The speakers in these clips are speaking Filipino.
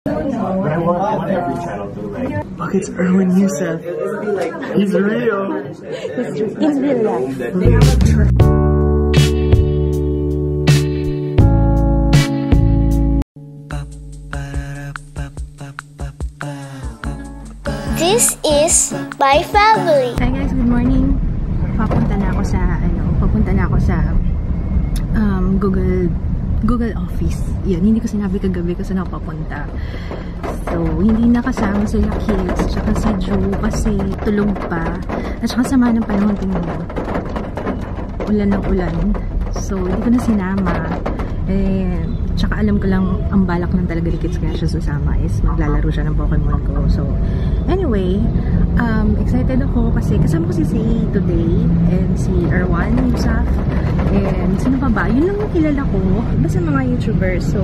But I want every channel to like. Look, it's Erwin Youssef. He's real. In real life. This is my family. Hi guys, good morning. Papunta na ako sa Google Office. Yun, hindi ko sinabi kagabi kasi napapunta. So, hindi nakasama sila kids, tsaka si Drew kasi tulog pa. At saka sama ng panahon tingin mo. Ulan ng ulan. So, hindi ko na sinama. Tsaka alam ko lang ang balak ng talaga ni kids kaya siya susama is maglalaro siya ng Pokemon Go. So, anyway, excited ako kasi kasama ko si Say today and si Erwan Youssef and sino pa ba? Yun lang yung kilala ko. Basta mga YouTubers. So,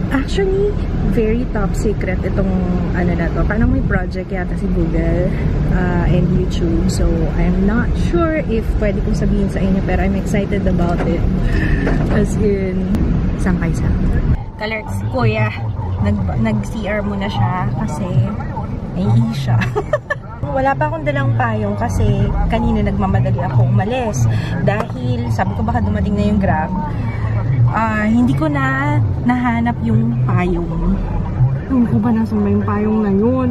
actually, very top secret itong ano na to. Parang may project yata si Google and YouTube. So, I'm not sure if pwede kong sabihin sa inyo pero I'm excited about it. As in, saan kayo sa? Kalerts, kuya, nag-CR muna siya kasi nahihi siya. Wala pa akong dalang payong kasi kanina nagmamadali ako umalis. Dahil sabi ko baka dumating na yung Grab. Hindi ko na nahanap yung payong. Ewan ko ba nasa ba yung payong na yun?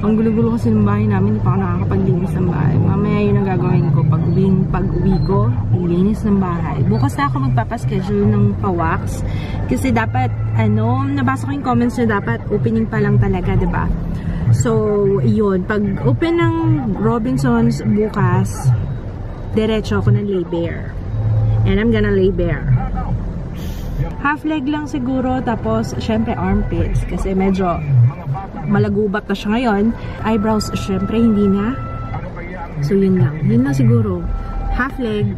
Ang gulo-gulo kasi ng bahay namin, hindi pa ako nakakapaglinis ng bahay. Mamaya yun ang gagawin ko. Pag-uwi ko, linis ng bahay. Bukas na ako magpapaschedule ng pa-wax. Kasi dapat, nabasa ko yung comments na dapat opening pa lang talaga, diba? So, yun. Pag open ng Robinsons bukas, diretso ako ng lay bare. And I'm gonna lay bare. Half leg lang siguro, tapos syempre armpits kasi medyo malagubat na siya ngayon. Eyebrows syempre hindi na. So yun lang siguro. Half leg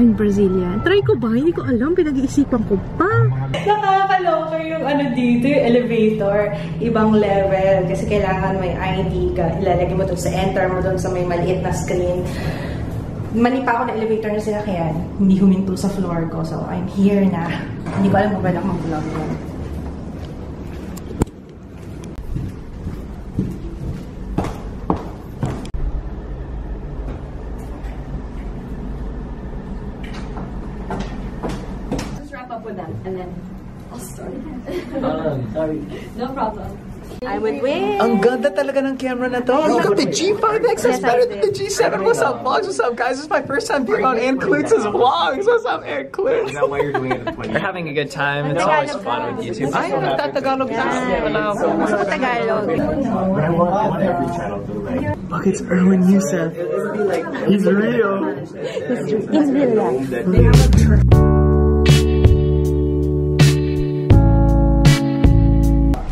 and Brazilian. Try ko ba? Hindi ko alam, pinag-iisipan ko pa. Nakakaloka yung dito, yung elevator, ibang level kasi kailangan may ID ka, ilalagay mo dun sa enter mo dun sa may maliit na screen. Mali pa ako na elevator na sinakyan. Hindi huminto sa floor ko. So, I'm here na. Hindi ko alam kung ba mag-vlog yun. Just wrap up with that and then I'll start. Sorry. No problem. I would win. Ang ganda talaga ng camera na to. Look at the G5X. That's better than the G7. What's up, vlogs? What's up, guys? This is my first time being on Ann Klutz's vlogs. What's up, Ann Klutz? Is that why you're doing it at 20? We're having a good time. It's always fun with YouTube. Ay, nagtatagalog na. Gusto ko Tagalog. But I want every channel to like. Look, it's Erwin Youssef. He's real. In real life.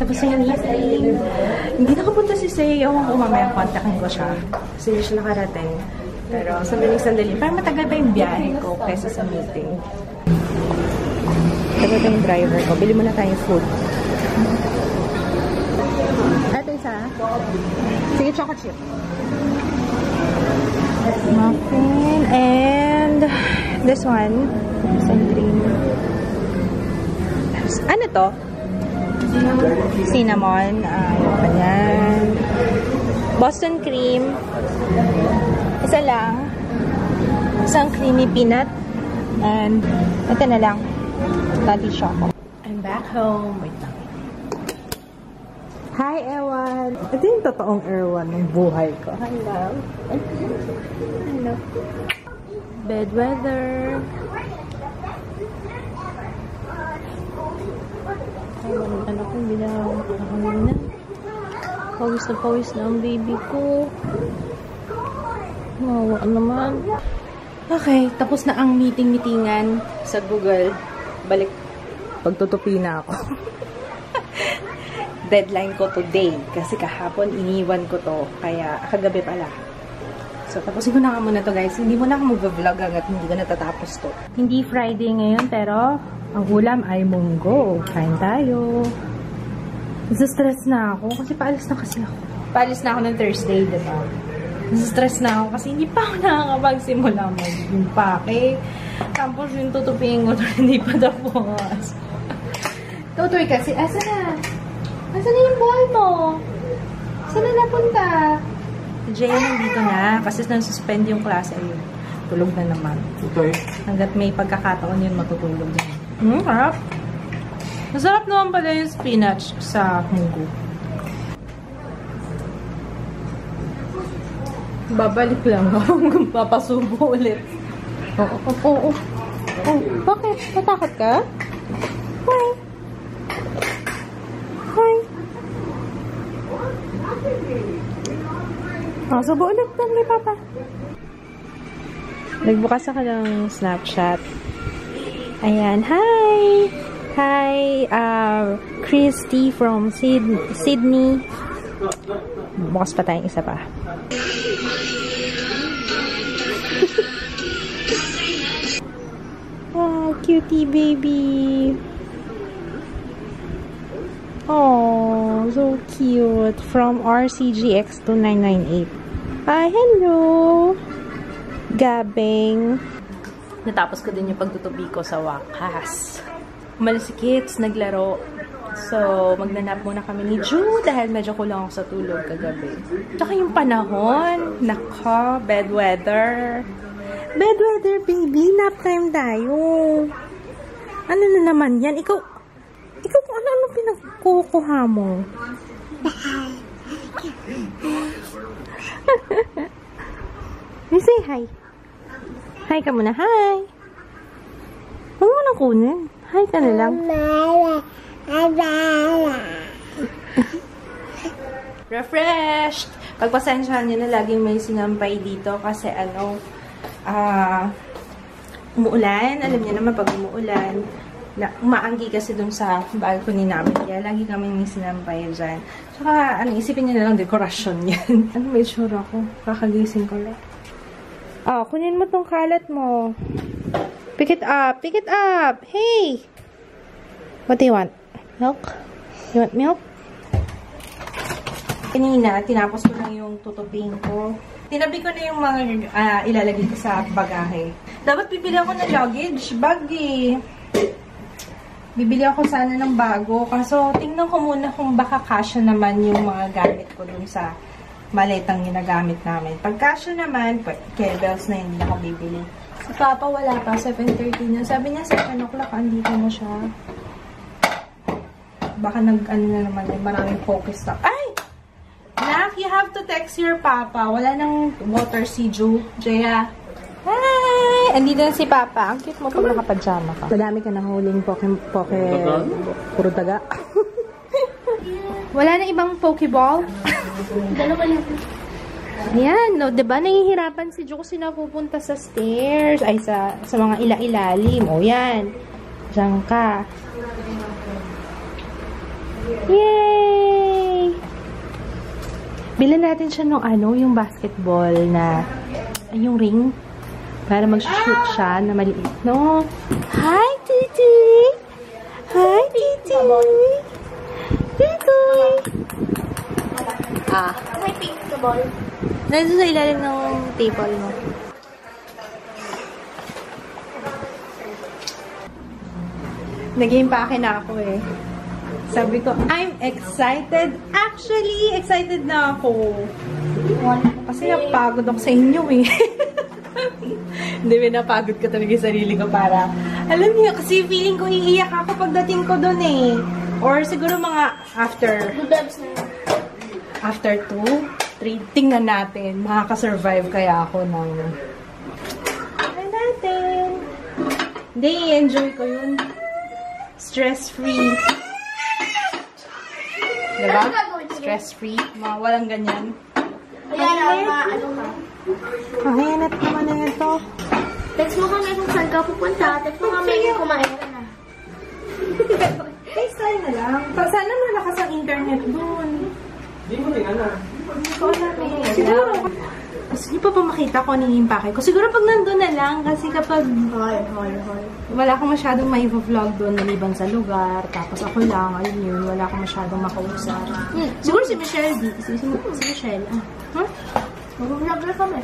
Tapos yung meeting, hindi nakapunta si Say. Ewan ko mamaya kontakin ko siya. Kasi hindi siya nakarating. Pero sandali. Parang matagal pa yung biyahe ko kaysa sa meeting. Ito yung driver ko. Bili muna tayong food. Ito isa. Sige, choco chip. Muffin. And this one. Some cream. Ano to? Cinnamon, ganyan. Boston cream. Isa lang. Isang creamy peanut. And ito na lang. Daddy choco. I'm back home. Wait lang. Hi, Erwan. Ito yung totoong Erwan ng buhay ko. Hello. Hello. Bad weather. Anak ko, hindi na nakakawin na. Pawis na ang baby ko. Mawa naman. Okay, tapos na ang meetingan sa Google. Balik. Pagtutupi na ako. Deadline ko today. Kasi kahapon iniwan ko to. Kaya kagabi pala. So, tapusin ko na muna to, guys. Hindi mo na ako mag-vlog hanggat hindi ko natatapos to. Hindi Friday ngayon, pero ang ulam ay munggo. Kain tayo. Nasa-stress na ako kasi paalis na kasi ako. Paalis na ako ng Thursday, diba? Nasa-stress na ako kasi hindi pa ako nakakapagsimula mag-pake. Tapos yung tutupiin ko hindi pa tapos. Tutoy kasi. Asa na? Asa na yung ball mo? Saan na napunta? Si Jaya nandito na kasi nang-suspend yung klase. Ayun. Tulog na naman. Tutoy. Hanggat may pagkakataon yun, matutulog na. Harap. Masarap naman pala yung spinach sa munggo. Babalik lang ako kung papasubo ulit. Oo. Bakit? Natakot ka? Why? Subo ulit lang ni Papa. Nagbukas ako ng Snapchat. Ayan, hi! Hi, Christy from Sydney. Bukas pa tayong isa pa. Oh, cutie baby. Oh, so cute. From RCGX2998. Hello! Gabing. Natapos ko din yung pagtutubi ko sa wakas. Umalis si kids, naglaro. So, magnanap muna kami ni Ju dahil medyo kulang ako sa tulog kagabi. Tsaka yung panahon. Nako, bad weather. Bad weather, baby. Nap time tayo. Ano na naman yan? Ikaw kung ano pinagkukuha mo? You say hi. Hi ka muna. Hi. Huwag mo nang kunin. Hi ka na lang. Refreshed! Pagpasensyahan nyo na laging may sinampay dito kasi umuulan. Alam niyo naman pag umuulan, umaanggi kasi dun sa balcony namin. Kaya lagi kami may sinampay dyan. Tsaka, isipin nyo na lang dekorasyon yan. May tsura ko. Kakagising ko lang. Kunin mo tong kalat mo. Pick it up. Pick it up. Hey! What do you want? Milk? You want milk? Kanina, tinapos ko lang yung tutupin ko. Tinabi ko na yung mga ilalagay ko sa bagahe. Dapat bibili ako ng luggage bag eh. Bibili ako sana ng bago. Kaso, tingnan ko muna kung baka kasya naman yung mga gamit ko dun sa maletang ginagamit namin. Pag kasya naman, kettlebells na hindi ako bibili. Si Papa wala pa, 7:30 na. Sabi niya 7 o'clock, andito na siya. Baka na naman, maraming focus na. Ay! Nak, you have to text your Papa. Wala nang water si Ju. Jaya. Hi! Andito na si Papa. Ang cute mo pag nakapajama ka. Madami ka na huling puro daga. Wala na ibang Pokeball? Dalawa lang. Ayan, no, diba? Nahihirapan si Ju kasi napupunta sa stairs. Ay, sa mga ilalim. O, yan. Diyan ka. Yay! Bilan natin siya nung yung basketball na, yung ring. Para mag-shoot siya na maliit. No? Hi, Titi! Hi, Titi! Titi! May pink the ball. Nandun sa ilalim ng table mo. Naging pake na ako eh. Sabi ko, I'm excited. Actually, excited na ako. Kasi napagod ako sa inyo eh. Hindi, napagod ko talaga yung sarili ko para, alam niyo, kasi feeling ko iiyak ako pagdating ko doon eh. Or siguro mga after 2, 3, tingnan natin. Makaka-survive kaya ako ng natin. Hindi, enjoy ko yun. Stress-free. Diba? Stress-free. Mga walang ganyan. Ayan, Kahayanat naman na ito. text mo kami kung saan ka pupunta. Text mo kami kung kumain ka na. FaceTime na lang. Sana malakas ang internet doon. Hindi mo rin Siguro. Gusto niyo pa ba makita ko ano yung impake ko? Siguro pag nandun na lang. Kasi kapag wala akong masyadong mai-vlog doon maliban sa lugar. Tapos ako lang. Ayun yun. Wala akong masyadong makausap. Siguro si Michelle. Si Michelle. Mag-vlog na kami.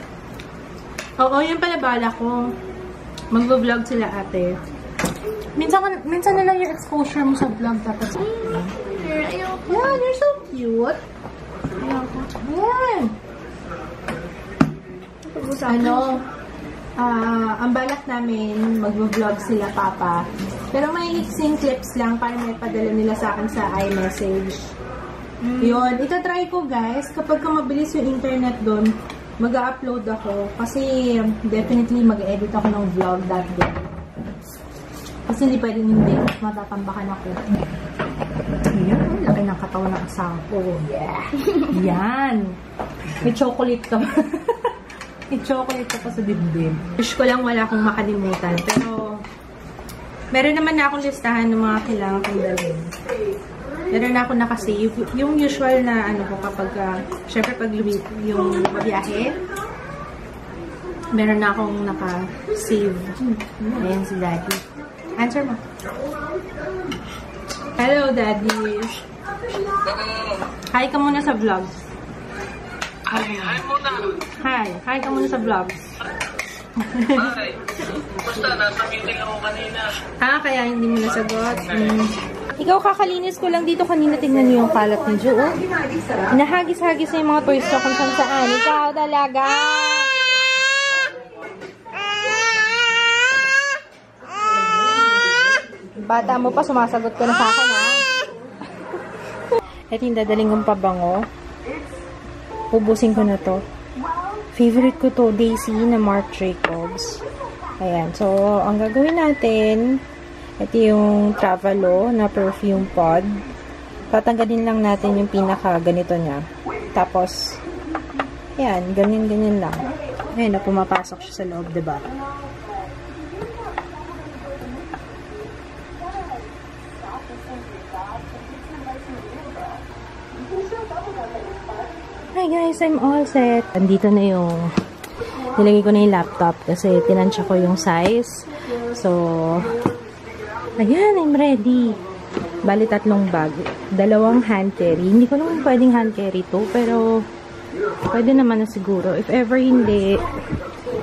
Oo, yun pala bala ko. Mag-vlog sila ate. Minsan na lang yung exposure mo sa vlog tapos. Yeah, you're so cute. Ayan. Ang balak namin, mag-vlog sila, Papa. Pero may iksing clips lang para may padala nila sa akin sa iMessage. Yun. Itatry ko, guys. Kapag mabilis yung internet doon, mag-upload ako. Kasi, definitely, mag-edit ako ng vlog that day. Kasi hindi pwedeng hindi. Matatambakan ako. Ayan. Laki ng katawan ng asawa ko. Yeah. Yan. May chocolate ka ba? May chocolate ka pa sa dibdib. Wish ko lang wala akong makalimutan. Pero, meron naman na akong listahan ng mga kailangan kong dalhin. Meron na akong nakasave. Yung usual na ano ko kapag, syempre pag yung mabiyahe, meron na akong nakasave. Ayan si Daddy. Answer mo. Hello, Daddy. Hi ka muna sa vlog. Hi muna. Hi ka muna sa vlog. Hi. Basta, nasa meeting ako kanina. Kaya hindi mo nasagot. Ikaw, kakalinis ko lang dito kanina. Tingnan niyo yung kalat ni Jo. Nahagis-hagis na yung mga toys ko kung saan. Ikaw talaga. Bata mo pa, sumasagot ka na sa akin, ha? Ito yung dadaling kong pabango. Ubusin ko na to. Favorite ko to, Daisy na Marc Jacobs. Ayan. So, ang gagawin natin, ito yung Travalo na perfume pod. Tatanggalin lang natin yung pinaka ganito niya. Tapos, ayan, ganyan-ganyan lang. Ayan, na pumapasok siya sa loob, diba? Hi guys, I'm all set. Andito na yung nilagay ko na yung laptop kasi tinansya ko yung size. So, ayan, I'm ready. Bali 3 bag. 2 hand carry. Hindi ko naman pwedeng hand carry to, pero pwede naman na siguro. If ever hindi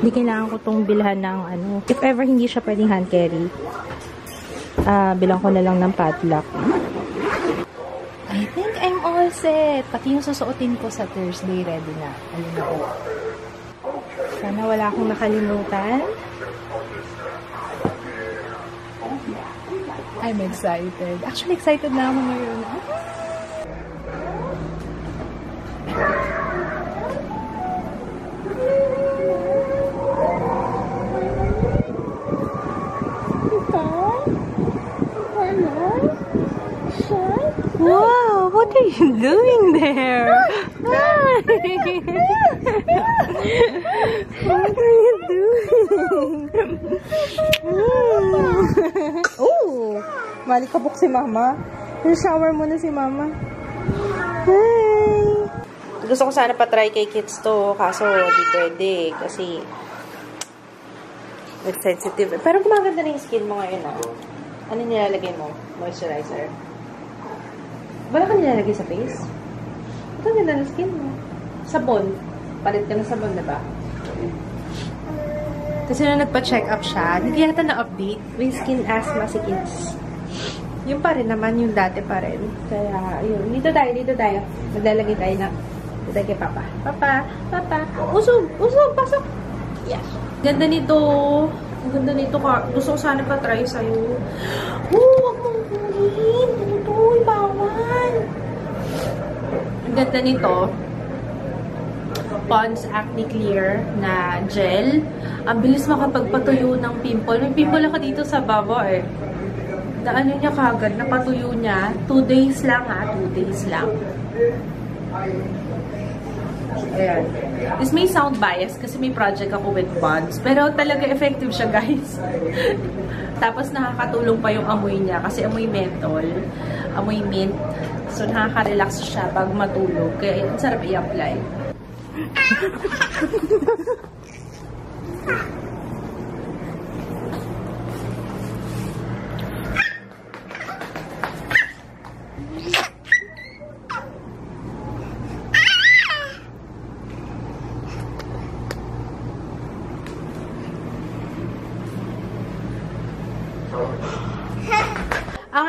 kailangan ko tong bilhan ng ano. If ever hindi siya pwedeng hand carry, bilang ko na lang ng padlock. I think I'm all set. Pati yung susuotin ko sa Thursday ready na. Ayun na po. Sana wala akong nakalimutan. I'm excited. Actually, excited na ako ngayon. Wow, what are you doing there? Hi! What are you doing? Oh! Malikabok si Mama. Shower muna si Mama. Hi! Gusto ko sana pa-try kay kids to, kaso di pwede. Kasi with sensitive. Pero gumaganda na yung skin mo ngayon, ah. Ano nilalagay mo? Moisturizer? Wala ka nilalagay sa face? Ito ganda ng skin mo. Sabon. Palit ka ng sabon, diba? Kasi nung nagpa-check up siya, hindi yata na-update. May skin asthma si kids. Yung pa rin naman, yung dati pa rin. Kaya, yun. Dito tayo. Maglalagay tayo na. Dito tayo kay Papa. Papa. Usog! Pasok! Yeah. Ganda nito. Ang ganda nito ka. Gusto ko sana pa-try sa'yo. Wag mong kunin. Tutoy, bawal. Ang ganda nito. Pond's Acne Clear na gel. Ang bilis makapagpatuyo ng pimple. May pimple ako dito sa baba eh. Ano niya kagad, napatuyo niya. 2 days lang 2 days lang. Ayan. This may sound biased kasi may project ako with Pond's. Pero talaga effective siya, guys. Tapos nakakatulong pa yung amoy niya kasi amoy menthol, amoy mint. So nakaka-relax siya pag matulog. Kaya ang sarap i-apply.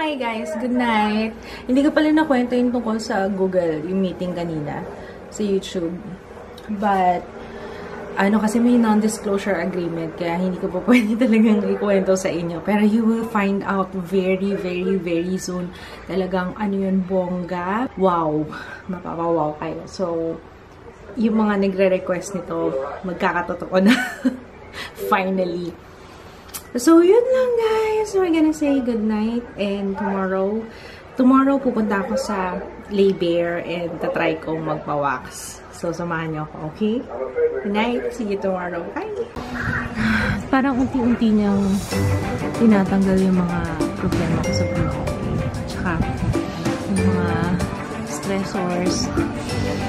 hi guys, good night. Hindi ko pala nakwento yung tungkol sa Google, yung meeting kanina sa YouTube. But, kasi may non-disclosure agreement, kaya hindi ko pa pwede talagang ikwento sa inyo. Pero you will find out very, very, very soon. Talagang yun, bongga. Wow! Mapapawaw kayo. So, yung mga nagre-request nito, magkakatotoo na. Finally. So, yun lang guys. We're gonna say good night. And tomorrow pupunta ako sa Lay Bear and tatry kong magpa-wax. So, samahan niyo ako, okay? Good night. See you tomorrow. Bye! Parang unti-unti niyang tinatanggal yung mga problema ko sa buhay. Tsaka yung mga stressors.